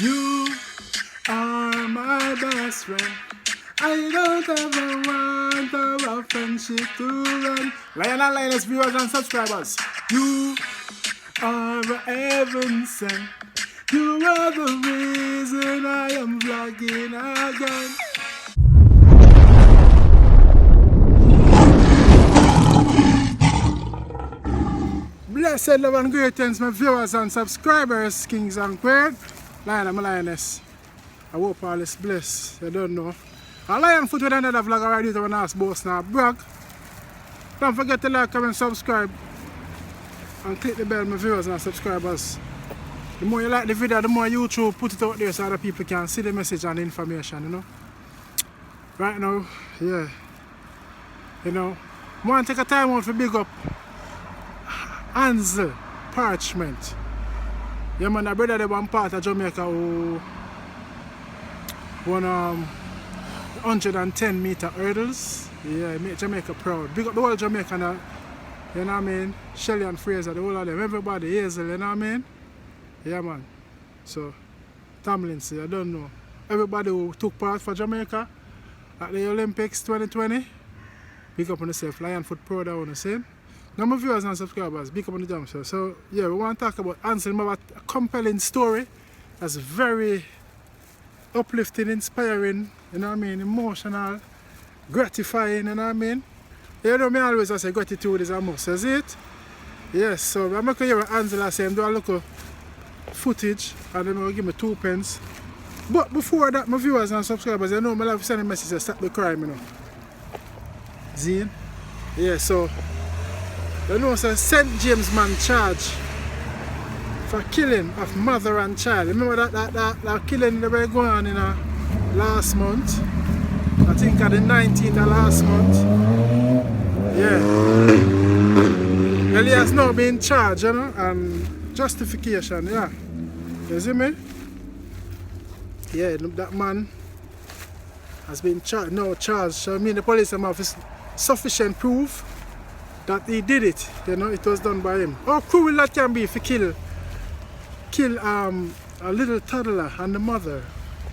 You are my best friend. I don't ever want our friendship to end. Lion and Lioness viewers and subscribers, you are a heaven sent. You are the reason I am vlogging again. Blessed love and greetings, my viewers and subscribers, kings and queens, Lion and Lioness. I hope all is blessed. I don't know. A lion foot with another vlog already to an ass boss now. Brag. Don't forget to like, comment, subscribe. And click the bell, my viewers and subscribers. The more you like the video, the more YouTube put it out there so other people can see the message and the information, you know. Right now, yeah. You know, I want to take a time out to big up Hansle Parchment. Yeah man, the brother they one part of Jamaica who won 110 meter hurdles. Yeah, make Jamaica proud. Big up the whole Jamaica now. You know what I mean? Shelly and Fraser, the whole of them, everybody, Hazel, you know what I mean? Yeah man. So Tomlinson, I don't know. Everybody who took part for Jamaica at the Olympics 2020. Big up on yourself, Lion Foot proud of the same. Now my viewers and subscribers, big up on the jump show. So yeah, we want to talk about Hansle. We have a compelling story that's very uplifting, inspiring, you know what I mean, emotional, gratifying, you know what I mean. You know me always I say gratitude is a must, is it? Yes, so I'm going to hear what Hansle I say, I'm doing a little footage and then will give me 2 pence. But before that, my viewers and subscribers, you know I love to send a message to stop the crime, you know. Zine? Yeah, so you know, so St. James man charged for killing of mother and child. Remember that killing that were going on in last month? I think at the 19th of last month. Yeah. Well, he has now been charged, you know, and justification, yeah. You see me? Yeah, that man has been charged, no charged. So I mean the police have sufficient proof that he did it, you know, it was done by him. How cruel that can be if you kill a little toddler and the mother,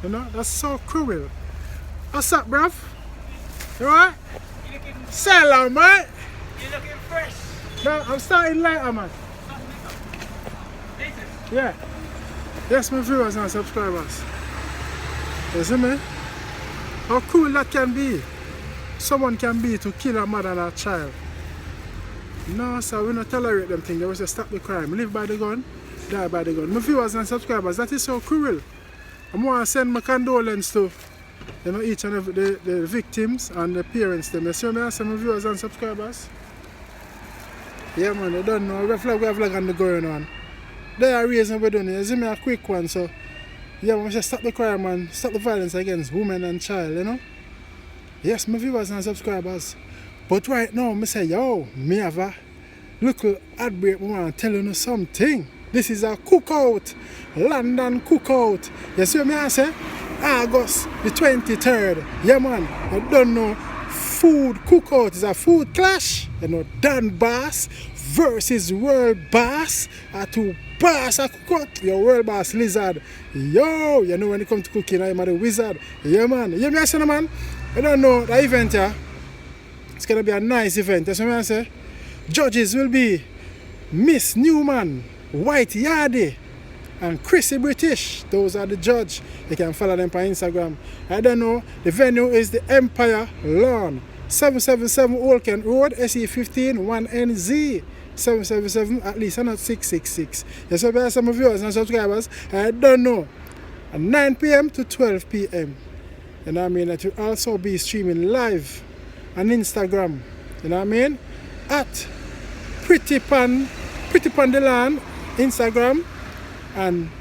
you know, that's so cruel. What's up, bruv? You alright? You looking... Salam, mate! You looking fresh? No, I'm starting later, man. Yeah. Yes, my viewers and subscribers. You see me? How cruel that can be. Someone can be to kill a mother and a child. No, sir, we don't tolerate them things. They will say stop the crime. Live by the gun, die by the gun. My viewers and subscribers, that is so cruel. I want to send my condolences to, you know, each and every the victims and the parents. Them. You see me? I say my viewers and subscribers. Yeah, man, they don't know. We have vlog on the going on. They are reason we're doing it. You see me? A quick one. So, yeah, we say stop the crime and stop the violence against women and child, you know. Yes, my viewers and subscribers. But right now, I say, yo, me have a little ad break. I want to tell you something. This is a cookout, London cookout. You see what I say? August the 23rd. Yeah, man, you don't know. Food cookout is a food clash. You know, Worldboss versus Worldboss. Two boss a cookout. Your Worldboss lizard. Yo, you know when it comes to cooking, I'm the wizard. Yeah, man. You hear me, I say, man? You don't know the event here. It's going to be a nice event, that's what I say. Judges will be Miss Newman, White Yardy, and Chrissy British. Those are the judges. You can follow them on Instagram. I don't know. The venue is the Empire Lawn, 777 Old Kent Road, SE15 1NZ. 777, at least, not 666. Yes, so there some viewers and subscribers. I don't know. At 9 p.m. to 12 p.m. You know what I mean? That will also be streaming live on Instagram, you know what I mean? At Pretty Pan the Land, Instagram, and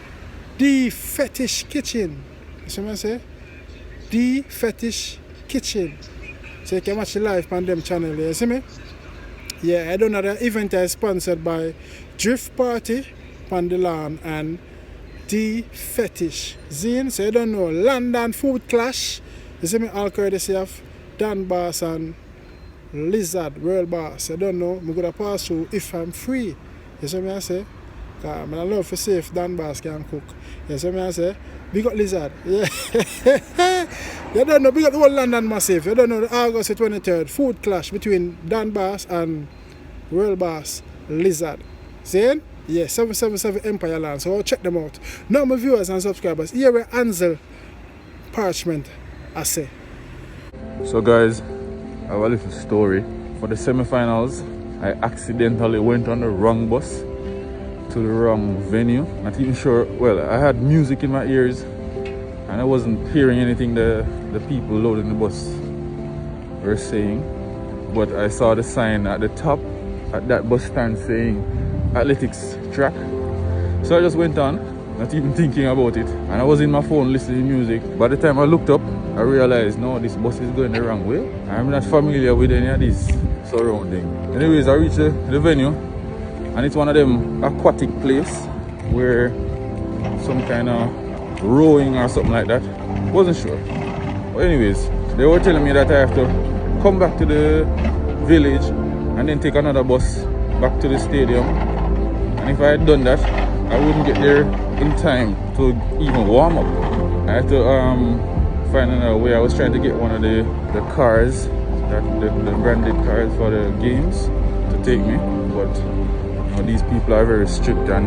The Fetish Kitchen. You see what I say? The Fetish Kitchen. So you can watch the live on them channel, you see me? Yeah, I don't know, the event is sponsored by Drift Party, Pan the Land, and The Fetish Zine. So you don't know, London Food Clash. You see me? All courtesy of Worldboss and Lizard, Worldboss. I don't know, I'm going to pass through if I'm free. You see what I say? I love to see if Dan Boss can cook. Yeah, so I say, big up Lizard. Yeah. You don't know, big up the whole London Massive. You don't know the August the 23rd food clash between Dan Boss and Worldboss Lizard. See? Yeah, 777 Empire Land. So I'll check them out. Now my viewers and subscribers, here where Hansle Parchment I say. So guys, I have a little story. For the semi-finals, I accidentally went on the wrong bus to the wrong venue. Not even sure, well, I had music in my ears and I wasn't hearing anything the people loading the bus were saying. But I saw the sign at the top at that bus stand saying athletics track. So I just went on, not even thinking about it. And I was in my phone listening to music. By the time I looked up, I realized, no, this bus is going the wrong way. I'm not familiar with any of this surrounding. Anyways, I reached the venue and it's one of them aquatic place where some kind of rowing or something like that. Wasn't sure. But anyways, they were telling me that I have to come back to the village and then take another bus back to the stadium. And if I had done that, I wouldn't get there in time to even warm up. I had to find another way. I was trying to get one of the cars, the branded cars for the games to take me, but you know, these people are very strict and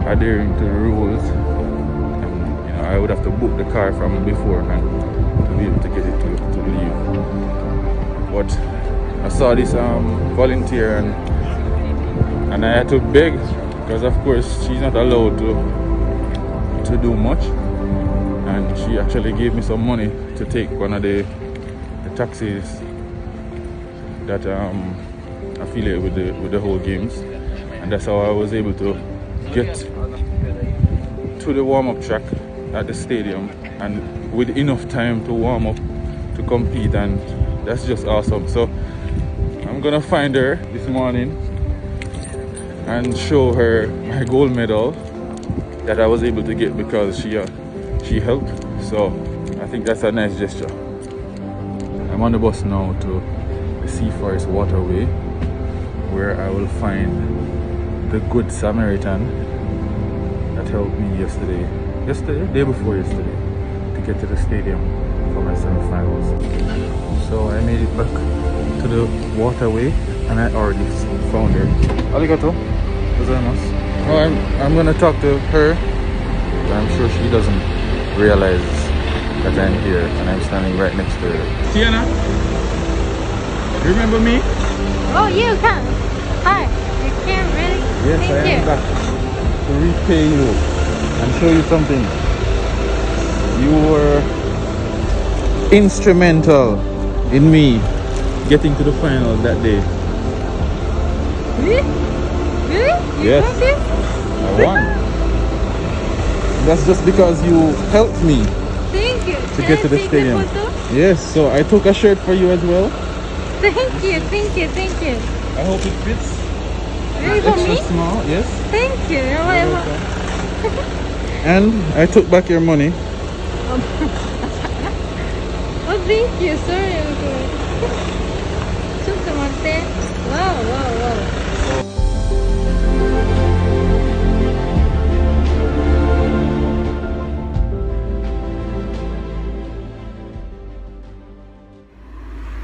adhering to the rules. And you know, I would have to book the car from beforehand to be able to get it to leave. But I saw this volunteer and I had to beg, because of course she's not allowed to do much, and she actually gave me some money to take one of the taxis that affiliate with the whole games, and that's how I was able to get to the warm-up track at the stadium and with enough time to warm up to compete, and that's just awesome. So I'm gonna find her this morning and show her my gold medal that I was able to get because she helped. So I think that's a nice gesture. I'm on the bus now to the Sea Forest Waterway, where I will find the Good Samaritan that helped me day before yesterday, to get to the stadium for my semi-finals. So I made it back to the waterway and I already found her. Arigato gozaimasu. Oh, I'm gonna talk to her. I'm sure she doesn't realize that I'm here and I'm standing right next to her. Sienna, remember me? Oh, you can. Hi. You can really? Yes, Thank I you. am back to repay you and show you something. You were instrumental in me getting to the final that day. Really? Really? You Yes. got this? I won. That's just because you helped me Thank you. to get to the stadium. Yes, so I took a shirt for you as well. Thank you. Thank you. Thank you. I hope it fits. Really for Extra me? small, yes. Thank you. You're welcome. And I took back your money. Oh, thank you. Sorry. ちょっと待って。Wow, wow, wow.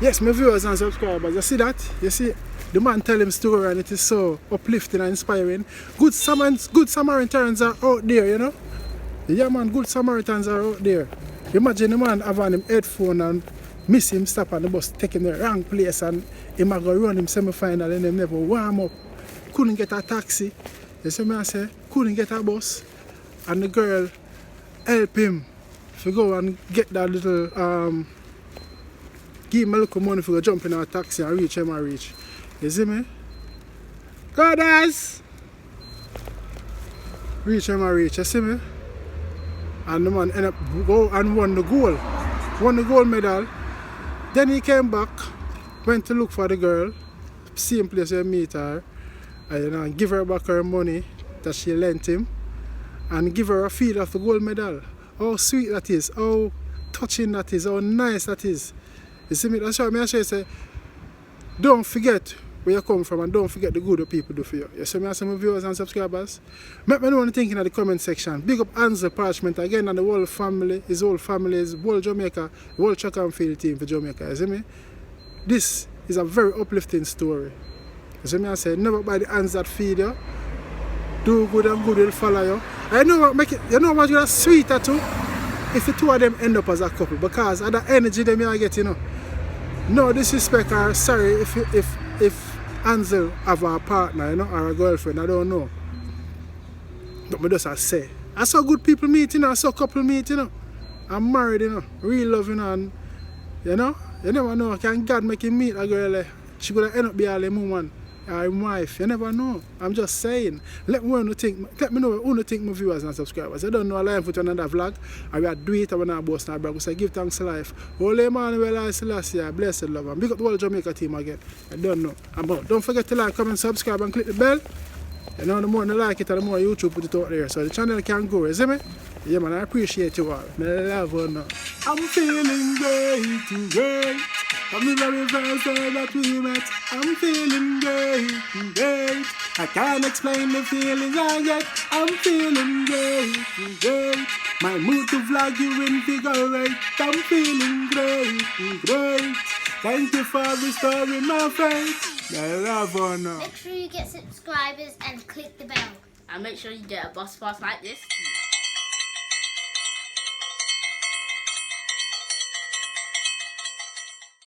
Yes, my viewers and subscribers, you see that? You see the man tell him story and it is so uplifting and inspiring. Good Samaritans are out there, you know? Yeah man, good Samaritans are out there. Imagine the man having him headphone and miss him stop on the bus, take him the wrong place and him go run him semi-final and him never warm up. Couldn't get a taxi. You see me I say? Couldn't get a bus. And the girl help him to go and get that little give him a little money for jump in a taxi and reach him and reach. You see me? Goddess! Reach him and reach, you see me? And the man ended up go and won the gold. Won the gold medal. Then he came back, went to look for the girl, same place where meet her, and you know, give her back her money that she lent him, and give her a feel of the gold medal. How sweet that is, how touching that is, how nice that is. You see me? That's why I say, don't forget where you come from and don't forget the good that people do for you. You see me as some viewers and subscribers? Let me know what you think in the comment section. Big up Hansle Parchment again and the whole family, his whole family, his whole Jamaica, the whole track and field team for Jamaica. You see me? This is a very uplifting story. You see me? I say never by the hands that feed you. Do good and good will follow you. I know what make it, you know what you're sweeter too? If the two of them end up as a couple, because of the energy them you get, you know. No disrespect or sorry if Hansle have a partner, you know, or a girlfriend, I don't know. But me just say. I saw good people meet, you know, I saw couple meet, you know. I'm married, you know, real love, you know, and you know, you never know, can God make him meet a girl, she could end up be a woman. Or my wife, you never know. I'm just saying. Let me know who you think my viewers and subscribers. I don't know, I'll put another vlog. I will do it when I boast now, but I say give thanks to life. Holy Emmanuel, I Selassie, blessed love. And big up the whole Jamaica team again. I don't know. Don't forget to like, comment, subscribe, and click the bell. You know, the more you like it, the more YouTube put it out there. So the channel can grow, you see me? Yeah, man, I appreciate you all. I love you now. I'm feeling great. From the very first day that we met, I'm feeling great. I can't explain the feelings I get. I'm feeling great. My mood to vlog you invigorate. I'm feeling great. Thank you for restoring my faith. I love you now. Make sure you get subscribers and click the bell. And make sure you get a boss pass like this.